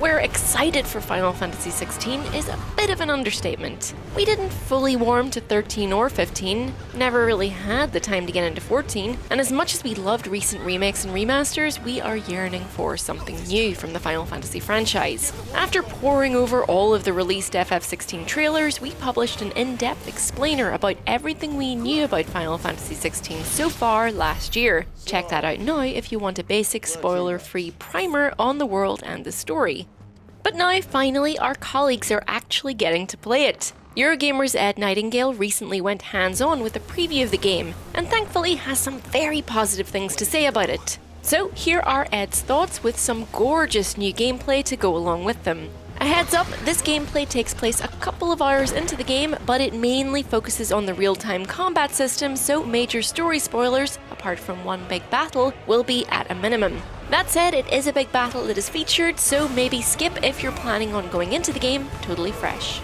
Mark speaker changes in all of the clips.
Speaker 1: we're excited for Final Fantasy XVI is a bit of an understatement. We didn't fully warm to 13 or 15, never really had the time to get into 14, and as much as we loved recent remakes and remasters, we are yearning for something new from the Final Fantasy franchise. After poring over all of the released FF16 trailers, we published an in-depth explainer about everything we knew about Final Fantasy XVI so far last year. Check that out now if you want a basic spoiler-free primer on the world and the story. But now, finally, our colleagues are actually getting to play it. Eurogamer's Ed Nightingale recently went hands-on with a preview of the game, and thankfully has some very positive things to say about it. So here are Ed's thoughts with some gorgeous new gameplay to go along with them. A heads up, this gameplay takes place a couple of hours into the game, but it mainly focuses on the real-time combat system, so major story spoilers, apart from one big battle, will be at a minimum. That said, it is a big battle that is featured, so maybe skip if you're planning on going into the game totally fresh.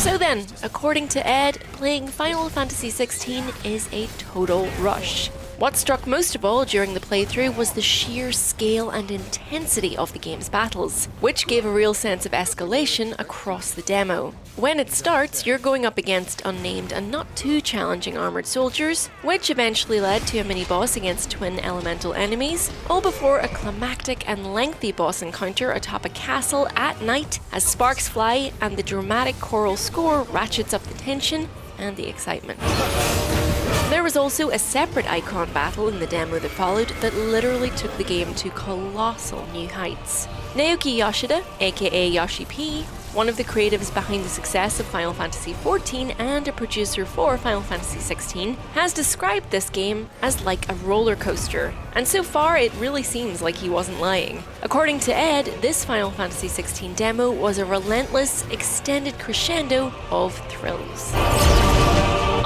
Speaker 1: So then, according to Ed, playing Final Fantasy XVI is a total rush. What struck most of all during the playthrough was the sheer scale and intensity of the game's battles, which gave a real sense of escalation across the demo. When it starts, you're going up against unnamed and not too challenging armoured soldiers, which eventually led to a mini-boss against twin elemental enemies, all before a climactic and lengthy boss encounter atop a castle at night as sparks fly and the dramatic choral score ratchets up the tension and the excitement. There was also a separate icon battle in the demo that followed that literally took the game to colossal new heights. Naoki Yoshida, aka Yoshi P, one of the creatives behind the success of Final Fantasy XIV and a producer for Final Fantasy XVI, has described this game as like a roller coaster, and so far it really seems like he wasn't lying. According to Ed, this Final Fantasy XVI demo was a relentless, extended crescendo of thrills.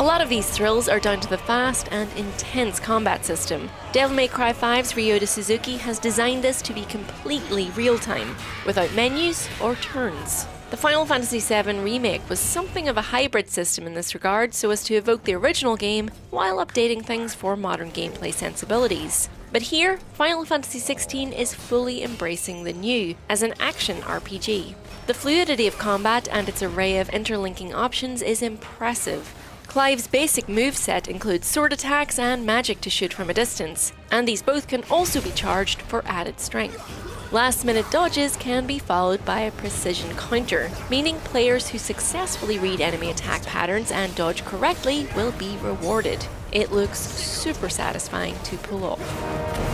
Speaker 1: A lot of these thrills are down to the fast and intense combat system. Devil May Cry 5's Ryota Suzuki has designed this to be completely real-time, without menus or turns. The Final Fantasy VII Remake was something of a hybrid system in this regard so as to evoke the original game while updating things for modern gameplay sensibilities. But here, Final Fantasy XVI is fully embracing the new as an action RPG. The fluidity of combat and its array of interlinking options is impressive. Clive's basic moveset includes sword attacks and magic to shoot from a distance, and these both can also be charged for added strength. Last-minute dodges can be followed by a precision counter, meaning players who successfully read enemy attack patterns and dodge correctly will be rewarded. It looks super satisfying to pull off.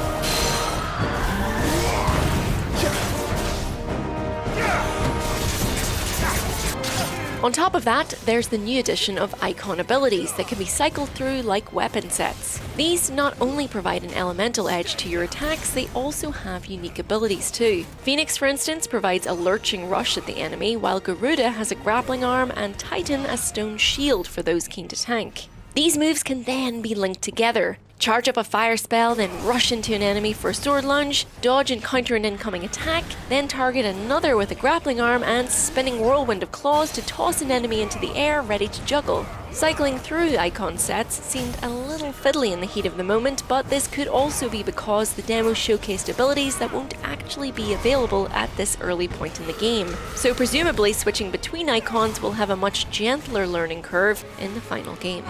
Speaker 1: On top of that, there's the new addition of icon abilities that can be cycled through like weapon sets. These not only provide an elemental edge to your attacks, they also have unique abilities too. Phoenix, for instance, provides a lurching rush at the enemy, while Garuda has a grappling arm and Titan a stone shield for those keen to tank. These moves can then be linked together. Charge up a fire spell, then rush into an enemy for a sword lunge, dodge and counter an incoming attack, then target another with a grappling arm and spinning whirlwind of claws to toss an enemy into the air ready to juggle. Cycling through icon sets seemed a little fiddly in the heat of the moment, but this could also be because the demo showcased abilities that won't actually be available at this early point in the game. So presumably switching between icons will have a much gentler learning curve in the final game.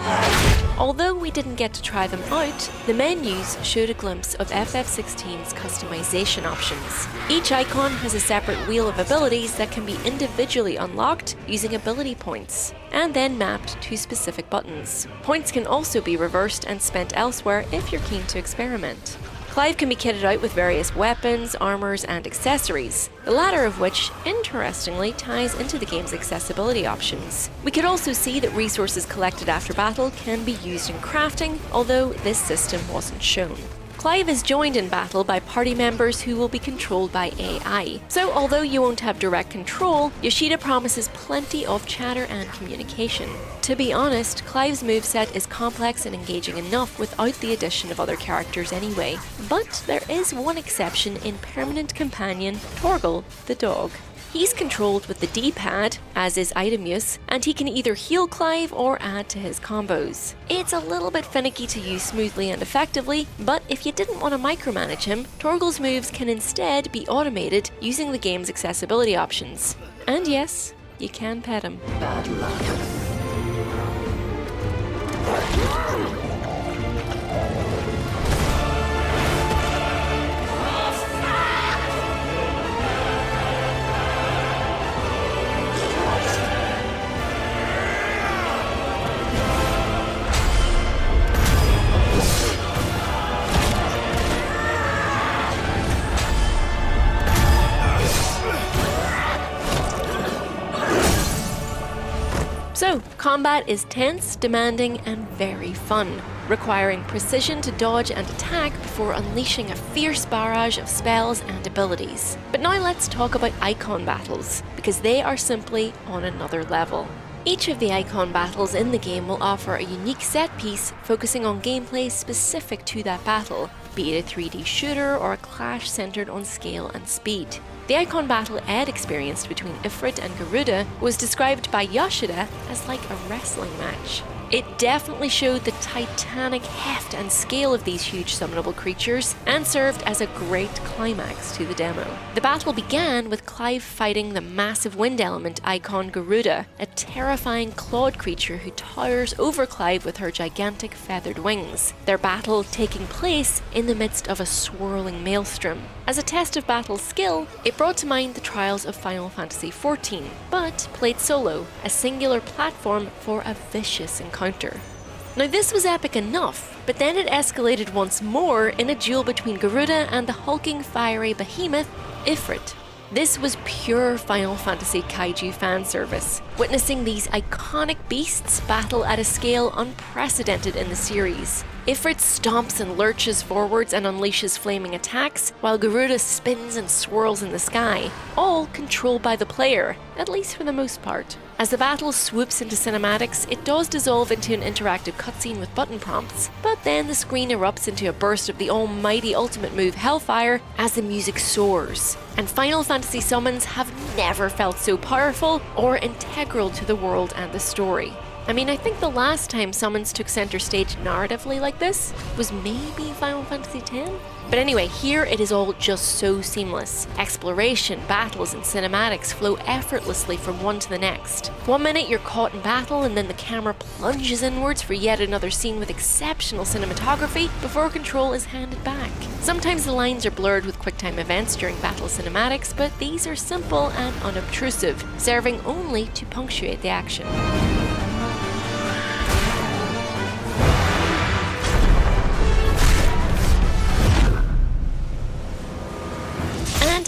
Speaker 1: Although we didn't get to try them out, the menus showed a glimpse of FF16's customization options. Each icon has a separate wheel of abilities that can be individually unlocked using ability points, and then mapped to specific buttons. Points can also be reversed and spent elsewhere if you're keen to experiment. Clive can be kitted out with various weapons, armors, and accessories, the latter of which, interestingly, ties into the game's accessibility options. We could also see that resources collected after battle can be used in crafting, although this system wasn't shown. Clive is joined in battle by party members who will be controlled by AI. So although you won't have direct control, Yoshida promises plenty of chatter and communication. To be honest, Clive's moveset is complex and engaging enough without the addition of other characters anyway. But there is one exception in permanent companion Torgal the dog. He's controlled with the D-pad, as is item use, and he can either heal Clive or add to his combos. It's a little bit finicky to use smoothly and effectively, but if you didn't want to micromanage him, Torgal's moves can instead be automated using the game's accessibility options. And yes, you can pet him.
Speaker 2: Bad luck.
Speaker 1: So, combat is tense, demanding, and very fun, requiring precision to dodge and attack before unleashing a fierce barrage of spells and abilities. But now let's talk about icon battles, because they are simply on another level. Each of the icon battles in the game will offer a unique set piece focusing on gameplay specific to that battle, be it a 3D shooter or a clash centered on scale and speed. The icon battle Ed experienced between Ifrit and Garuda was described by Yoshida as like a wrestling match. It definitely showed the titanic heft and scale of these huge summonable creatures and served as a great climax to the demo. The battle began with Clive fighting the massive wind element icon Garuda, a terrifying clawed creature who towers over Clive with her gigantic feathered wings, their battle taking place in the midst of a swirling maelstrom. As a test of battle skill, it brought to mind the trials of Final Fantasy XIV, but played solo, a singular platform for a vicious encounter. Now this was epic enough, but then it escalated once more in a duel between Garuda and the hulking fiery behemoth, Ifrit. This was pure Final Fantasy Kaiju fan service, witnessing these iconic beasts battle at a scale unprecedented in the series. Ifrit stomps and lurches forwards and unleashes flaming attacks, while Garuda spins and swirls in the sky, all controlled by the player, at least for the most part. As the battle swoops into cinematics, it does dissolve into an interactive cutscene with button prompts, but then the screen erupts into a burst of the almighty ultimate move Hellfire as the music soars. And Final Fantasy summons have never felt so powerful or integral to the world and the story. I mean, I think the last time summons took center stage narratively like this was maybe Final Fantasy X? But anyway, here it is all just so seamless. Exploration, battles, and cinematics flow effortlessly from one to the next. 1 minute you're caught in battle and then the camera plunges inwards for yet another scene with exceptional cinematography before control is handed back. Sometimes the lines are blurred with QuickTime events during battle cinematics, but these are simple and unobtrusive, serving only to punctuate the action.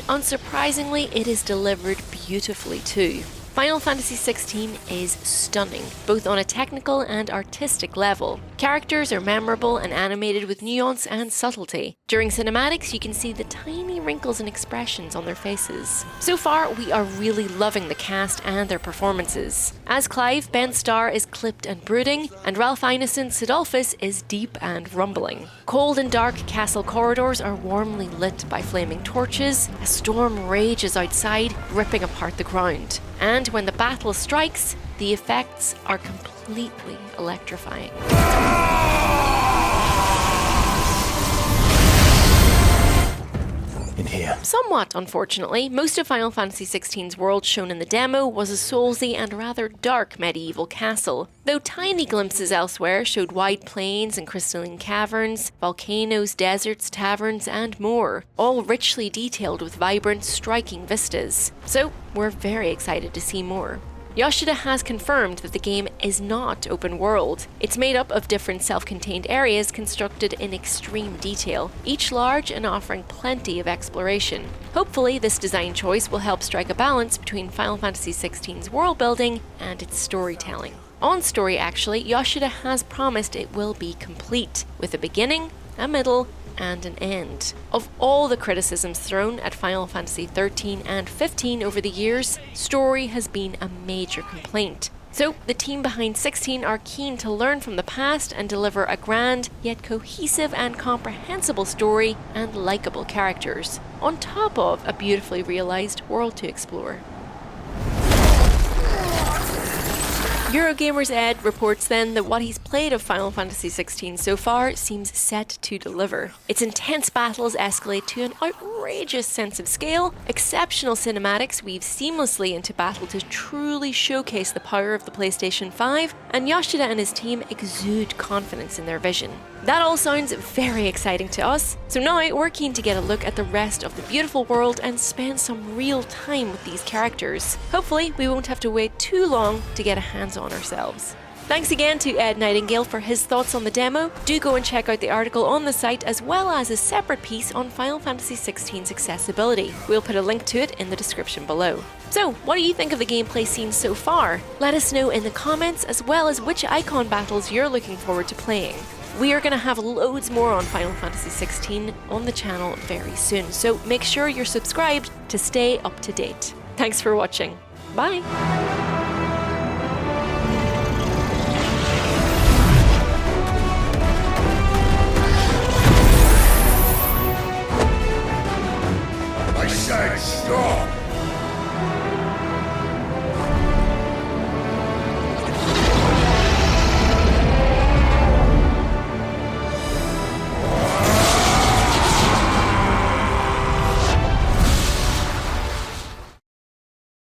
Speaker 1: Unsurprisingly, it is delivered beautifully too. Final Fantasy XVI is stunning, both on a technical and artistic level. Characters are memorable and animated with nuance and subtlety. During cinematics, you can see the tiny wrinkles and expressions on their faces. So far, we are really loving the cast and their performances. As Clive, Ben Starr is clipped and brooding, and Ralph Ineson's Sidolphus is deep and rumbling. Cold and dark castle corridors are warmly lit by flaming torches. A storm rages outside, ripping apart the ground. And when the battle strikes, the effects are completely electrifying.
Speaker 2: In here.
Speaker 1: Somewhat, unfortunately, most of Final Fantasy XVI's world shown in the demo was a soulsy and rather dark medieval castle, though tiny glimpses elsewhere showed wide plains and crystalline caverns, volcanoes, deserts, taverns, and more, all richly detailed with vibrant, striking vistas. So, we're very excited to see more. Yoshida has confirmed that the game is not open world. It's made up of different self-contained areas constructed in extreme detail, each large and offering plenty of exploration. Hopefully, this design choice will help strike a balance between Final Fantasy XVI's world building and its storytelling. On story, actually, Yoshida has promised it will be complete, with a beginning, a middle, and an end. Of all the criticisms thrown at Final Fantasy XIII and XV over the years, story has been a major complaint. So, the team behind 16 are keen to learn from the past and deliver a grand, yet cohesive and comprehensible story and likeable characters, on top of a beautifully realised world to explore. Eurogamer's Ed reports then that what he's played of Final Fantasy XVI so far seems set to deliver. Its intense battles escalate to an outrageous sense of scale, exceptional cinematics weave seamlessly into battle to truly showcase the power of the PlayStation 5, and Yoshida and his team exude confidence in their vision. That all sounds very exciting to us, so now we're keen to get a look at the rest of the beautiful world and spend some real time with these characters. Hopefully we won't have to wait too long to get a hands on ourselves. Thanks again to Ed Nightingale for his thoughts on the demo. Do go and check out the article on the site as well as a separate piece on Final Fantasy XVI's accessibility. We'll put a link to it in the description below. So, what do you think of the gameplay seen so far? Let us know in the comments as well as which icon battles you're looking forward to playing. We are going to have loads more on Final Fantasy XVI on the channel very soon, so make sure you're subscribed to stay up to date. Thanks for watching. Bye!